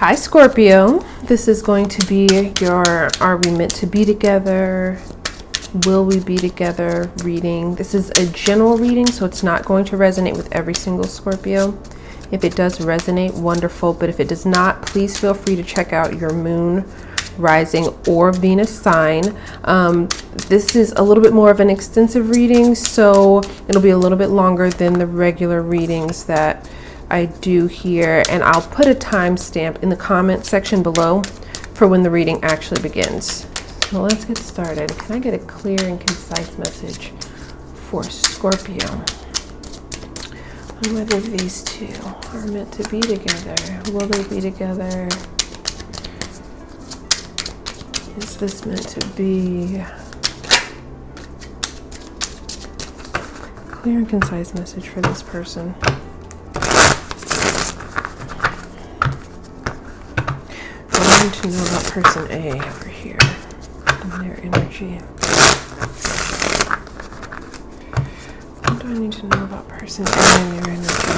Hi Scorpio, this is going to be your Are We Meant to Be Together? Will We Be Together reading. This is a general reading, so it's not going to resonate with every single Scorpio. If it does resonate, wonderful, but if it does not, please feel free to check out your moon, rising, or Venus sign. This is a little bit more of an extensive reading, so it'll be a little bit longer than the regular readings that I do here, and I'll put a timestamp in the comment section below for when the reading actually begins. So let's get started. Can I get a clear and concise message for Scorpio on whether these two are meant to be together? Will they be together? Is this meant to be? Clear and concise message for this person. I need to know about person A over here and their energy. What do I need to know about person A and their energy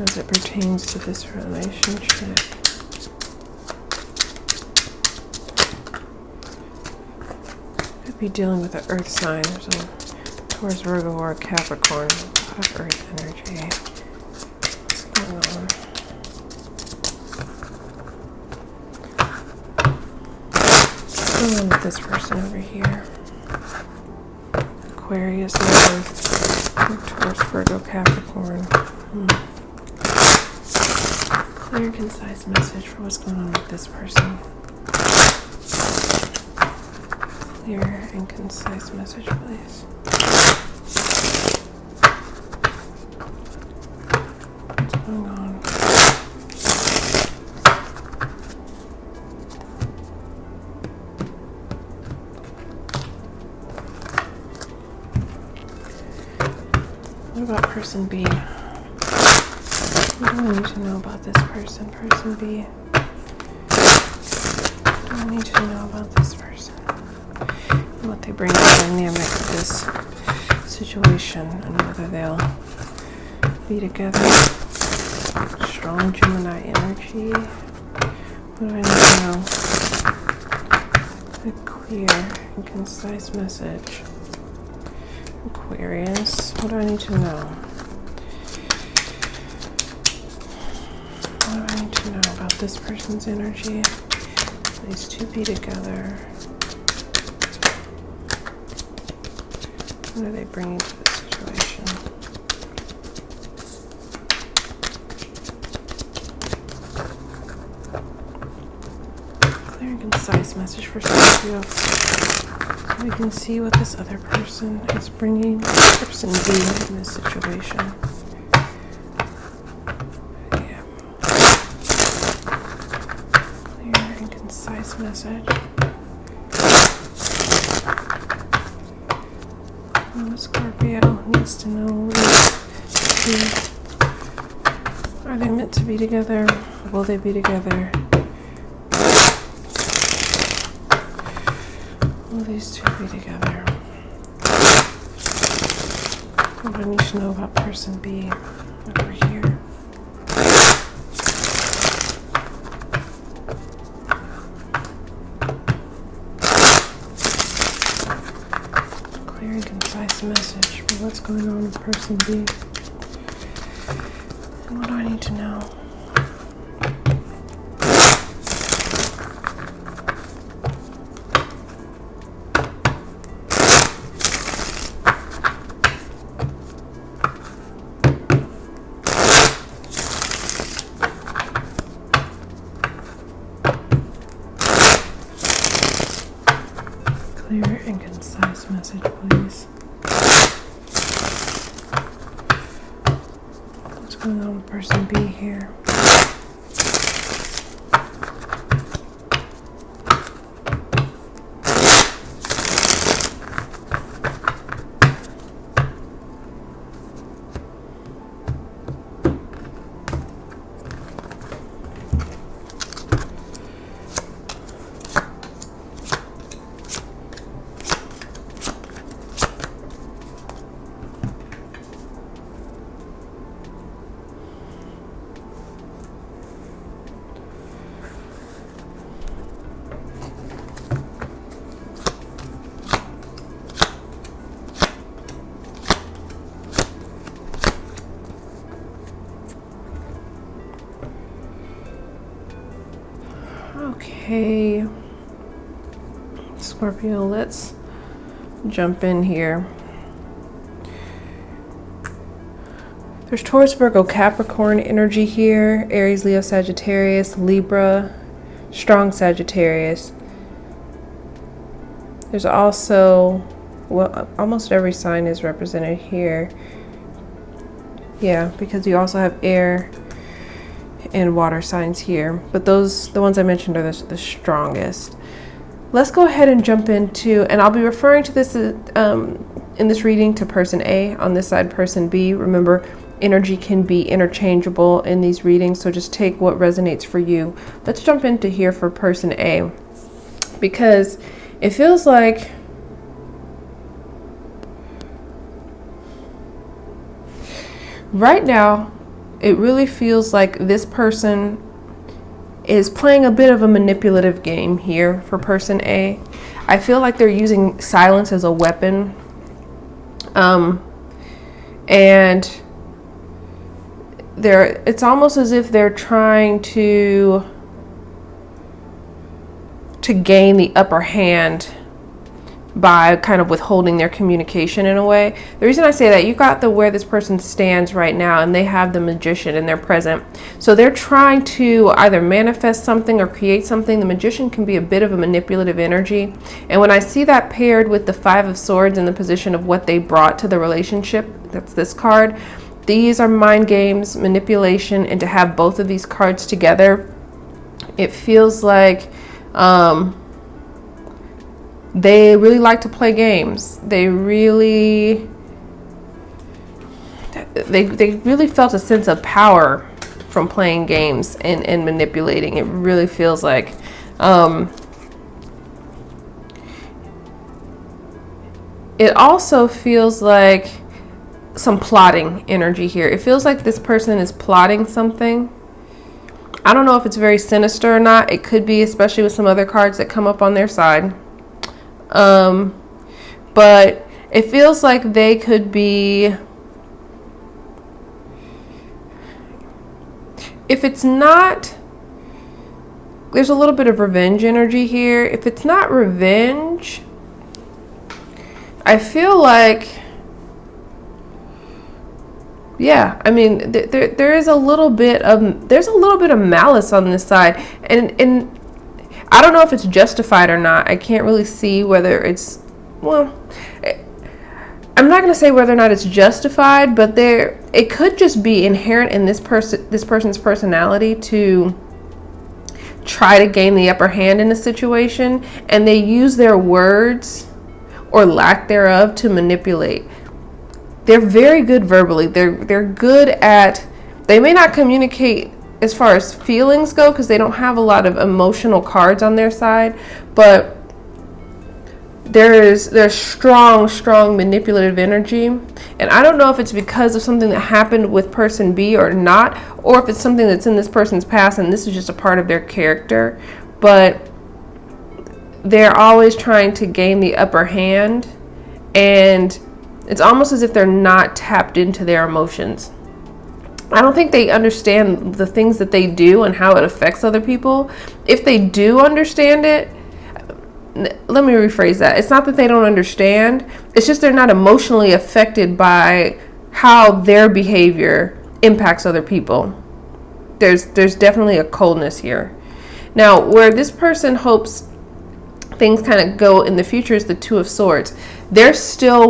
as it pertains to this relationship? Could be dealing with an earth sign, so Taurus, Virgo, or Capricorn. A lot of earth energy. What's going on? What's going on with this person over here? Aquarius, Earth, Taurus, Virgo, Capricorn. Clear and concise message for what's going on with this person. Clear and concise message, please. What's going on? What about person B? What do I need to know about this person? Person B. What do I need to know about this person? And what they bring to the dynamic of this situation, and whether they'll be together. Strong Gemini energy. What do I need to know? A clear and concise message. Aquarius, what do I need to know? What do I need to know about this person's energy? These two be together. What are they bringing to this situation? Clear and concise message for Scorpio. So we can see what this other person is bringing person B in this situation. Yeah. Clear and concise message. Scorpio needs to know, are they meant to be together? Will they be together? Will these two be together? What do I need to know about person B over here? Clear and concise message for what's going on with person B. And what do I need to know? Clear and concise message, please. What's going on with person B here? Okay, Scorpio, let's jump in here. There's Taurus, Virgo, Capricorn energy here. Aries, Leo, Sagittarius, Libra, strong Sagittarius. There's also, well, almost every sign is represented here. Yeah, because you also have air and water signs here. But those, the ones I mentioned, are the strongest. Let's go ahead and jump into, and I'll be referring to this in this reading to person A, on this side person B. Remember, energy can be interchangeable in these readings, so just take what resonates for you. Let's jump into here for person A, because it feels like right now, it really feels like this person is playing a bit of a manipulative game here for person A. I feel like they're using silence as a weapon. And it's almost as if they're trying to gain the upper hand by kind of withholding their communication in a way. The reason I say that, you got the where this person stands right now, and they have the Magician in their present. So they're trying to either manifest something or create something. The Magician can be a bit of a manipulative energy. And when I see that paired with the Five of Swords in the position of what they brought to the relationship, that's this card. These are mind games, manipulation, and to have both of these cards together, it feels like they really like to play games. They really felt a sense of power from playing games and manipulating. It really feels like it also feels like some plotting energy here. It feels like this person is plotting something. I don't know if it's very sinister or not. It could be, especially with some other cards that come up on their side. But it feels like they could be, if it's not, there's a little bit of revenge energy here. If it's not revenge, I feel like, yeah, I mean, there is a little bit of, there's a little bit of malice on this side, and I don't know if it's justified or not. I can't really see whether it's, well, I'm not going to say whether or not it's justified, but it could just be inherent in this person's personality to try to gain the upper hand in a situation, and they use their words or lack thereof to manipulate. They're very good verbally. They're good at, they may not communicate as far as feelings go because they don't have a lot of emotional cards on their side, but there's strong manipulative energy. And I don't know if it's because of something that happened with person B or not, or if it's something that's in this person's past and this is just a part of their character, but they're always trying to gain the upper hand, and it's almost as if they're not tapped into their emotions. I don't think they understand the things that they do and how it affects other people. If they do understand it, let me rephrase that. It's not that they don't understand. It's just they're not emotionally affected by how their behavior impacts other people. There's definitely a coldness here. Now, where this person hopes things kind of go in the future is the Two of Swords. They're still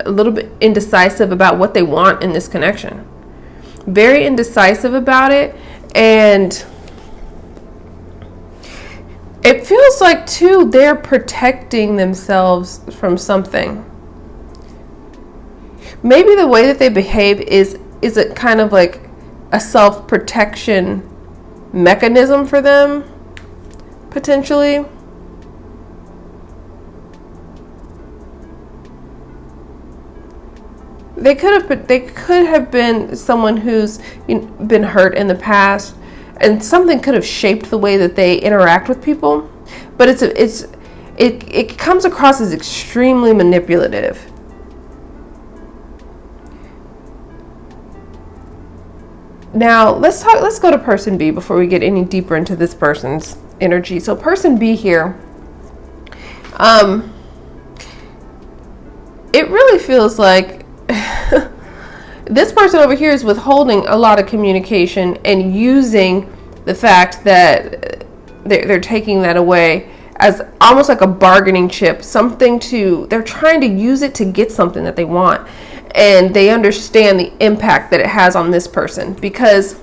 a little bit indecisive about what they want in this connection. Very indecisive about it, and it feels like too they're protecting themselves from something. Maybe the way that they behave is it kind of like a self-protection mechanism for them, potentially. They could have been someone who's been hurt in the past, and something could have shaped the way that they interact with people. But it comes across as extremely manipulative. Now let's go to person B before we get any deeper into this person's energy. So person B here, it really feels like this person over here is withholding a lot of communication and using the fact that they're taking that away as almost like a bargaining chip, they're trying to use it to get something that they want. And they understand the impact that it has on this person, because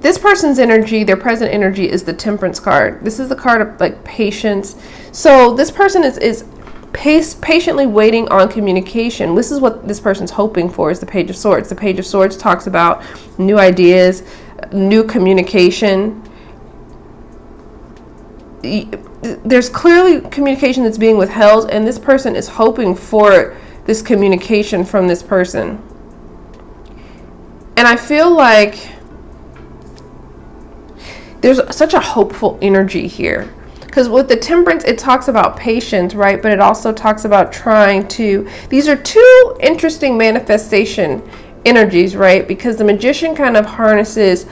this person's energy, their present energy, is the Temperance card. This is the card of like patience. So this person is patiently waiting on communication. This is what this person's hoping for, is the Page of Swords. The Page of Swords talks about new ideas, new communication. There's clearly communication that's being withheld, and this person is hoping for this communication from this person. And I feel like there's such a hopeful energy here, because with the Temperance, it talks about patience, right? But it also talks about these are two interesting manifestation energies, right? Because the Magician kind of harnesses,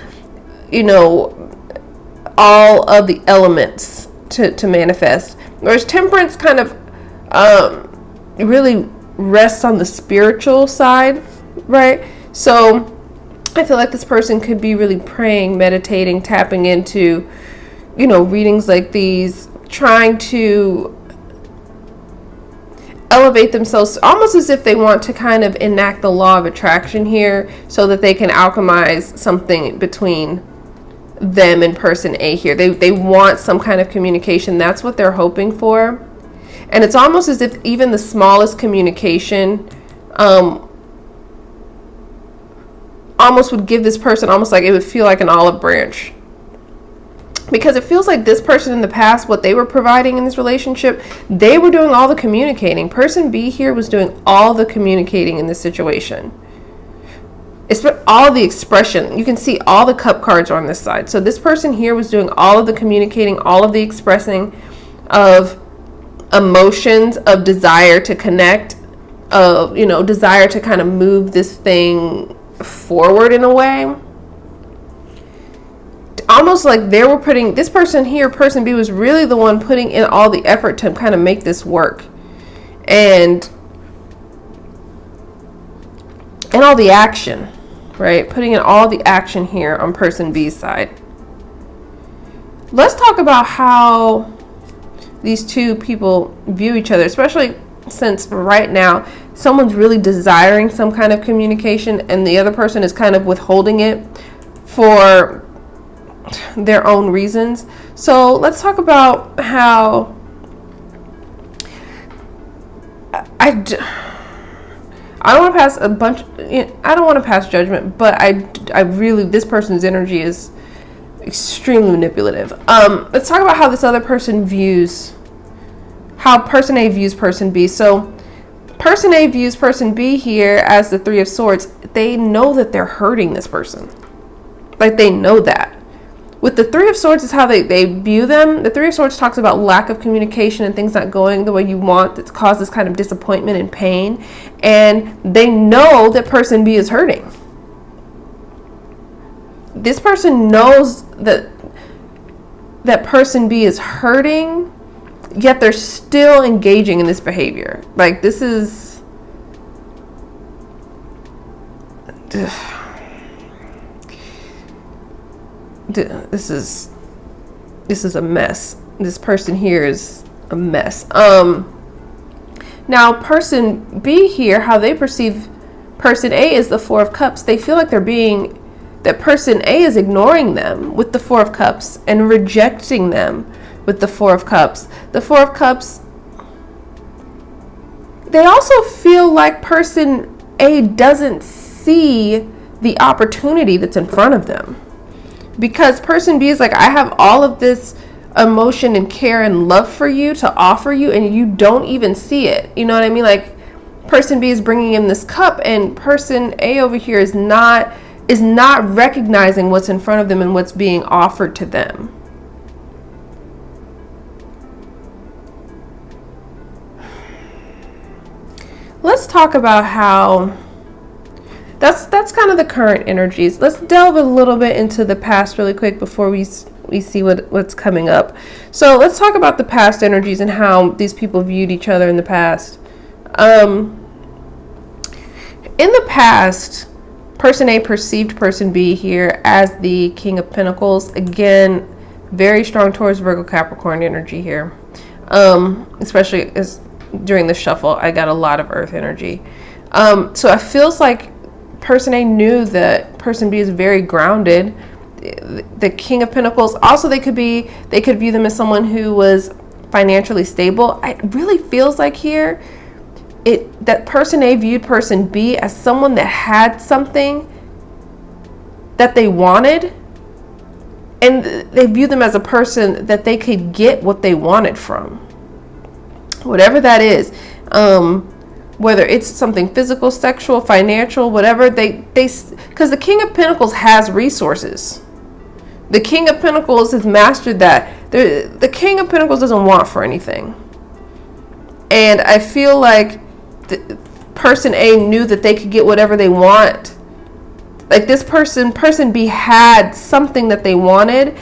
all of the elements to manifest, whereas Temperance kind of really rests on the spiritual side, right? So I feel like this person could be really praying, meditating, tapping into, readings like these, trying to elevate themselves, almost as if they want to kind of enact the law of attraction here so that they can alchemize something between them and person A here. They want some kind of communication. That's what they're hoping for. And it's almost as if even the smallest communication almost would give this person, almost like it would feel like an olive branch. Because it feels like this person in the past, what they were providing in this relationship, they were doing all the communicating. Person B here was doing all the communicating in this situation. It's all the expression. You can see all the cup cards are on this side. So this person here was doing all of the communicating, all of the expressing of emotions, of desire to connect, of, desire to kind of move this thing forward in a way. Almost like they were putting, this person here, person B, was really the one putting in all the effort to kind of make this work. And all the action, right? Putting in all the action here on person B's side. Let's talk about how these two people view each other, especially since right now someone's really desiring some kind of communication and the other person is kind of withholding it for their own reasons. So let's talk about how I don't want to pass I don't want to pass judgment, but I really, this person's energy is extremely manipulative. Let's talk about how this other person how person A views person B. So person A views person B here as the Three of Swords. They know that they're hurting this person. Like, they know that. With the Three of Swords is how they view them. The Three of Swords talks about lack of communication and things not going the way you want. That causes kind of disappointment and pain. And they know that person B is hurting. This person knows that person B is hurting, yet they're still engaging in this behavior. Like, this is a mess. This person here is a mess. Now person B here, how they perceive person A is the Four of Cups. They feel like that person A is ignoring them with the Four of Cups and rejecting them with the Four of Cups. The Four of Cups, they also feel like person A doesn't see the opportunity that's in front of them. Because person B is like, I have all of this emotion and care and love for you to offer you, and you don't even see it. You know what I mean? Like, person B is bringing in this cup, and person A over here is not recognizing what's in front of them and what's being offered to them. Let's talk about how that's kind of the current energies. Let's delve a little bit into the past really quick before we see what's coming up. So let's talk about the past energies and how these people viewed each other in the past. In the past, person A perceived person B here as the King of Pentacles. Again, very strong Taurus, Virgo, Capricorn energy here. Especially as during the shuffle, I got a lot of Earth energy. So it feels like person A knew that person B is very grounded. The King of Pentacles, also they could view them as someone who was financially stable. It really feels like here that person A viewed person B as someone that had something that they wanted, and they view them as a person that they could get what they wanted from, whatever that is. Whether it's something physical, sexual, financial, whatever, because the King of Pentacles has resources. The King of Pentacles has mastered that. The King of Pentacles doesn't want for anything. And I feel like person A knew that they could get whatever they want. Like this person B had something that they wanted,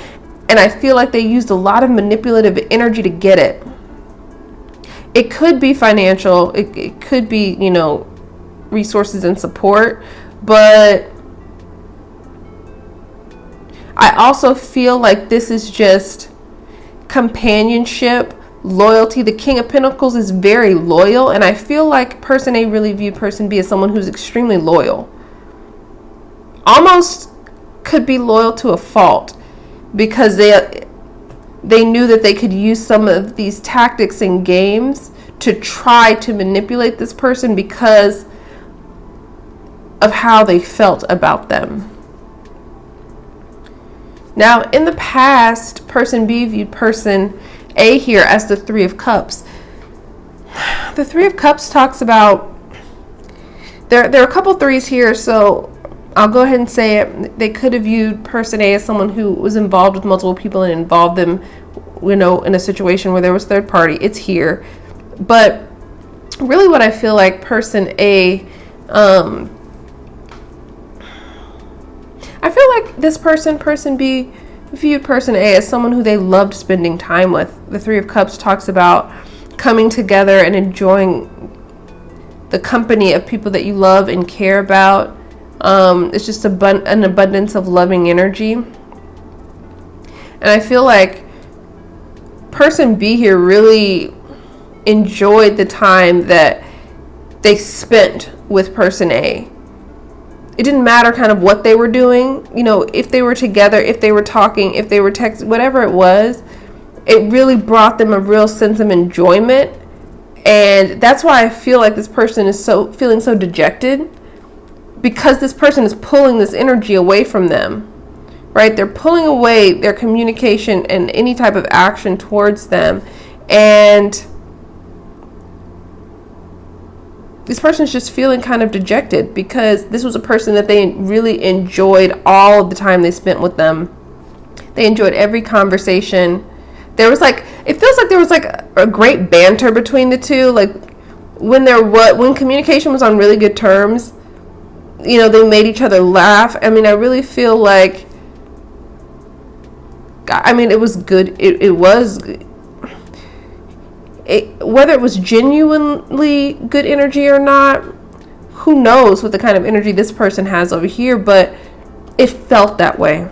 and I feel like they used a lot of manipulative energy to get it. It could be financial, it could be, resources and support, but I also feel like this is just companionship, loyalty. The King of Pentacles is very loyal, and I feel like person A really viewed person B as someone who's extremely loyal. Almost could be loyal to a fault, because they knew that they could use some of these tactics and games to try to manipulate this person because of how they felt about them. Now, in the past, person B viewed person A here as the Three of Cups. The Three of Cups talks about, there are a couple threes here, so I'll go ahead and say it. They could have viewed person A as someone who was involved with multiple people and involved them, in a situation where there was third party. It's here. But really what I feel like person A, I feel like this person B, viewed person A as someone who they loved spending time with. The Three of Cups talks about coming together and enjoying the company of people that you love and care about. It's just an abundance of loving energy. And I feel like person B here really enjoyed the time that they spent with person A. It didn't matter kind of what they were doing, if they were together, if they were talking, if they were texting, whatever it was, it really brought them a real sense of enjoyment. And that's why I feel like this person is feeling so dejected, because this person is pulling this energy away from them, right? They're pulling away their communication and any type of action towards them. And this person is just feeling kind of dejected because this was a person that they really enjoyed all of the time they spent with them. They enjoyed every conversation. It feels like there was a great banter between the two. Like when communication was on really good terms, they made each other laugh. I mean, I really feel like, it was good. It was, whether it was genuinely good energy or not, who knows what the kind of energy this person has over here, but it felt that way.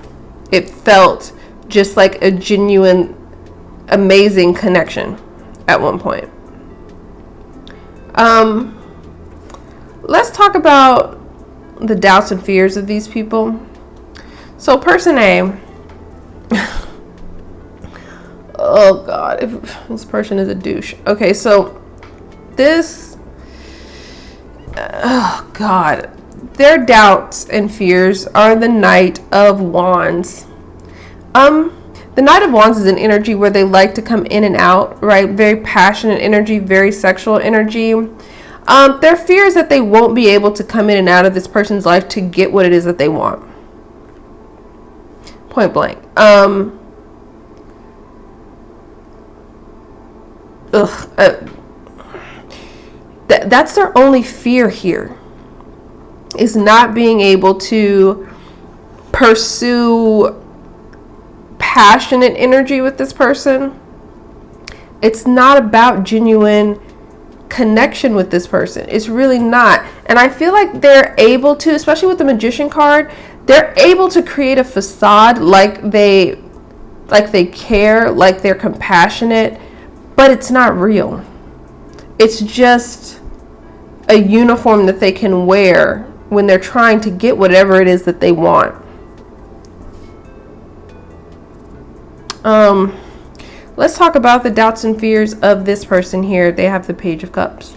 It felt just like a genuine, amazing connection at one point. Let's talk about the doubts and fears of these people. So person A, oh God, if this person is a douche. Okay, so oh God, their doubts and fears are the Knight of Wands. The Knight of Wands is an energy where they like to come in and out, right? Very passionate energy, very sexual energy. Their fear is that they won't be able to come in and out of this person's life to get what it is that they want. Point blank. That's their only fear here. is not being able to pursue passionate energy with this person. It's not about genuine connection with this person. It's really not. And I feel like they're able to, especially with the Magician card, they're able to create a facade like they care, like they're compassionate, but it's not real. It's just a uniform that they can wear when they're trying to get whatever it is that they want. Let's talk about the doubts and fears of this person here. They have the Page of Cups.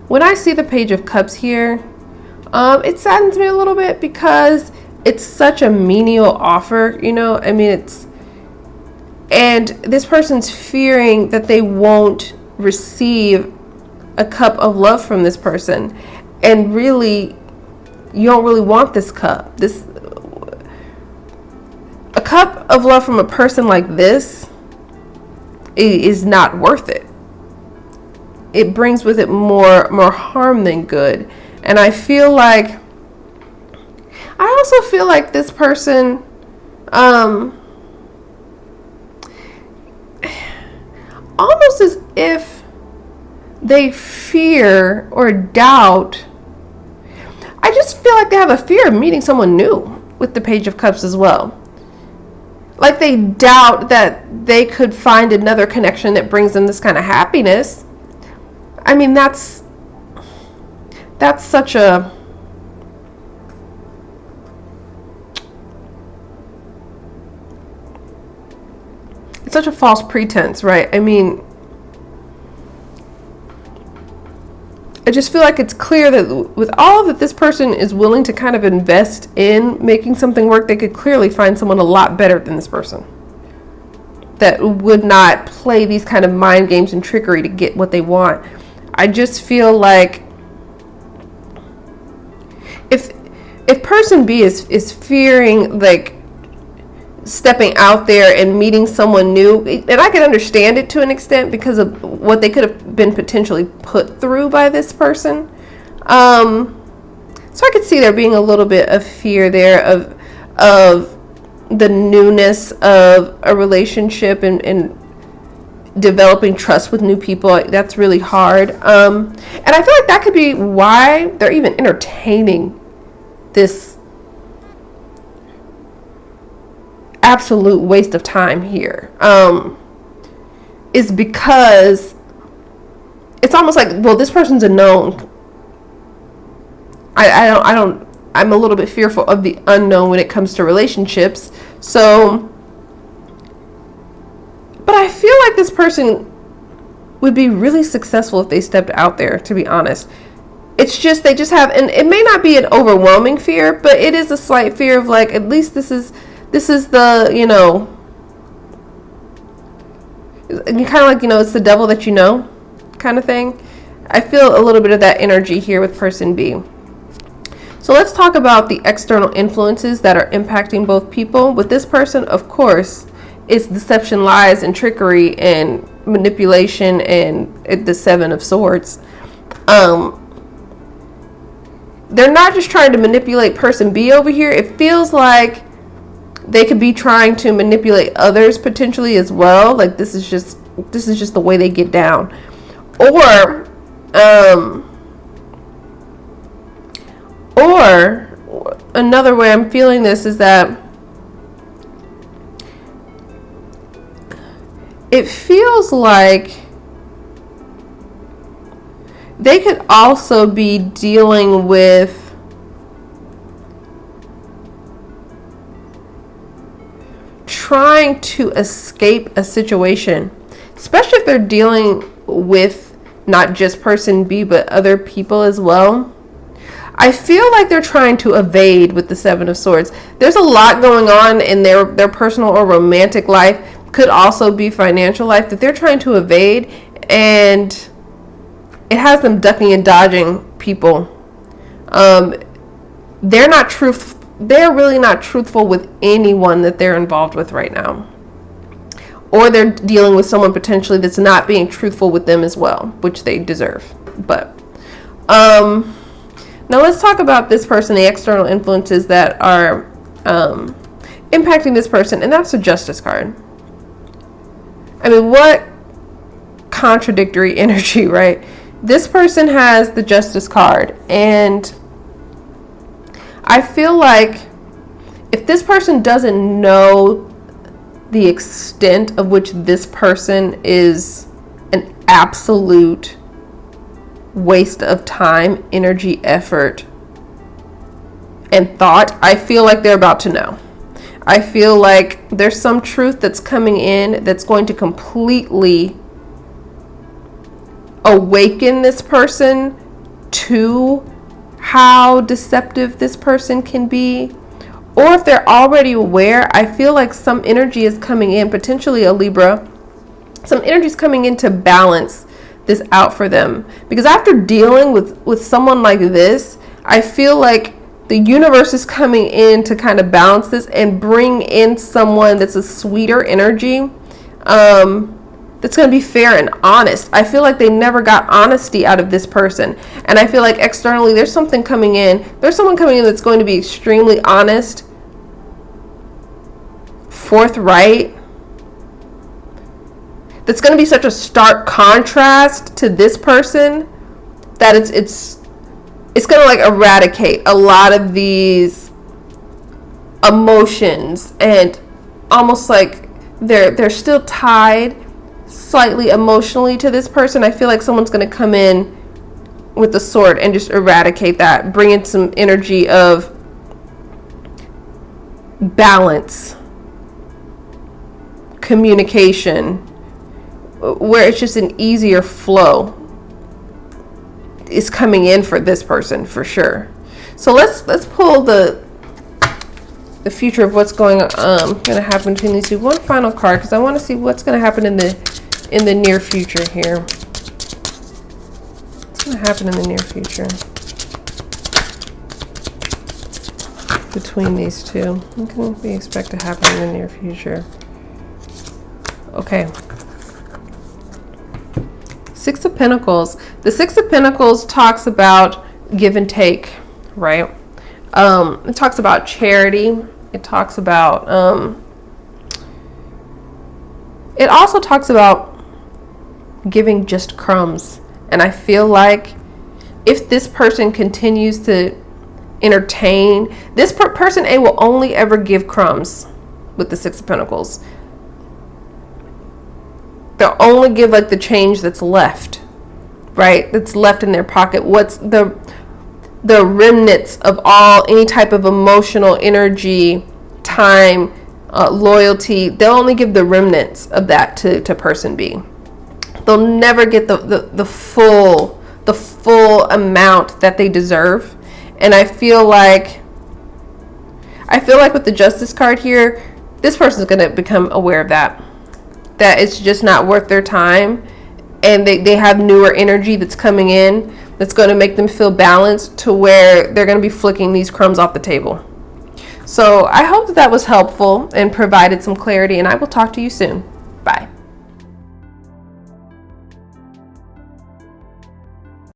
When I see the Page of Cups here, it saddens me a little bit because it's such a menial offer, you know? I mean, and this person's fearing that they won't receive a cup of love from this person. And really, you don't really want this cup. A cup of love from a person like this is not worth it. It brings with it more harm than good. And I also feel like this person almost as if they fear or doubt. I just feel like they have a fear of meeting someone new with the Page of Cups as well. Like they doubt that they could find another connection that brings them this kind of happiness. I mean, that's such a... It's such a false pretense, right? I mean, I just feel like it's clear that with all that this person is willing to kind of invest in making something work, they could clearly find someone a lot better than this person that would not play these kind of mind games and trickery to get what they want. I just feel like if person B is fearing like stepping out there and meeting someone new, and I can understand it to an extent because of what they could have been potentially put through by this person. So I could see there being a little bit of fear there of the newness of a relationship and developing trust with new people. That's really hard. And I feel like that could be why they're even entertaining this absolute waste of time here, is because it's almost like, well, this person's a known. I'm a little bit fearful of the unknown when it comes to relationships. So, but I feel like this person would be really successful if they stepped out there, to be honest. It's just, they just have, and it may not be an overwhelming fear, but it is a slight fear of like, at least this is the, you know, kind of like, you know, it's the devil that you know kind of thing. I feel a little bit of that energy here with person B. So let's talk about the external influences that are impacting both people. With this person, of course, it's deception, lies, and trickery, and manipulation, and the Seven of Swords. They're not just trying to manipulate person B over here. It feels like they could be trying to manipulate others potentially as well. Like this is just the way they get down. Or another way I'm feeling this is that it feels like they could also be dealing with trying to escape a situation, especially if they're dealing with not just person B, but other people as well. I feel like they're trying to evade with the Seven of Swords. There's a lot going on in their personal or romantic life, could also be financial life, that they're trying to evade, and it has them ducking and dodging people. They're really not truthful with anyone that they're involved with right now. Or they're dealing with someone potentially that's not being truthful with them as well, which they deserve. But Now let's talk about this person, the external influences that are impacting this person, and that's the Justice card. I mean, what contradictory energy, right? This person has the Justice card, and I feel like if this person doesn't know the extent of which this person is an absolute waste of time, energy, effort, and thought, I feel like they're about to know. I feel like there's some truth that's coming in that's going to completely awaken this person to how deceptive this person can be. Or if they're already aware, I feel like some energy is coming in, potentially a Libra. Some energy is coming in to balance this out for them. Because after dealing with someone like this, I feel like the universe is coming in to kind of balance this and bring in someone that's a sweeter energy, that's going to be fair and honest. I feel like they never got honesty out of this person. And I feel like externally there's something coming in. There's someone coming in that's going to be extremely honest, forthright. That's going to be such a stark contrast to this person that it's going to like eradicate a lot of these emotions, and almost like they're still tied slightly emotionally to this person. I feel like someone's going to come in with the sword and just eradicate that, bring in some energy of balance, communication, where it's just an easier flow is coming in for this person for sure. So let's pull the future of what's going to happen between these two. One final card, because I want to see what's going to happen in the near future here. What's going to happen in the near future between these two? What can we expect to happen in the near future? Okay. Six of Pentacles. The Six of Pentacles talks about give and take, right? It talks about charity. It talks about, it also talks about giving just crumbs. And I feel like if this person continues to entertain, this person A will only ever give crumbs with the Six of Pentacles. They'll only give like the change that's left, right? That's left in their pocket. What's the remnants of any type of emotional energy, time, loyalty. They'll only give the remnants of that to person B. They'll never get the full amount that they deserve. And I feel like with the Justice card here, this person's going to become aware of that it's just not worth their time, and they have newer energy that's coming in that's going to make them feel balanced to where they're going to be flicking these crumbs off the table. So I hope that was helpful and provided some clarity, and I will talk to you soon.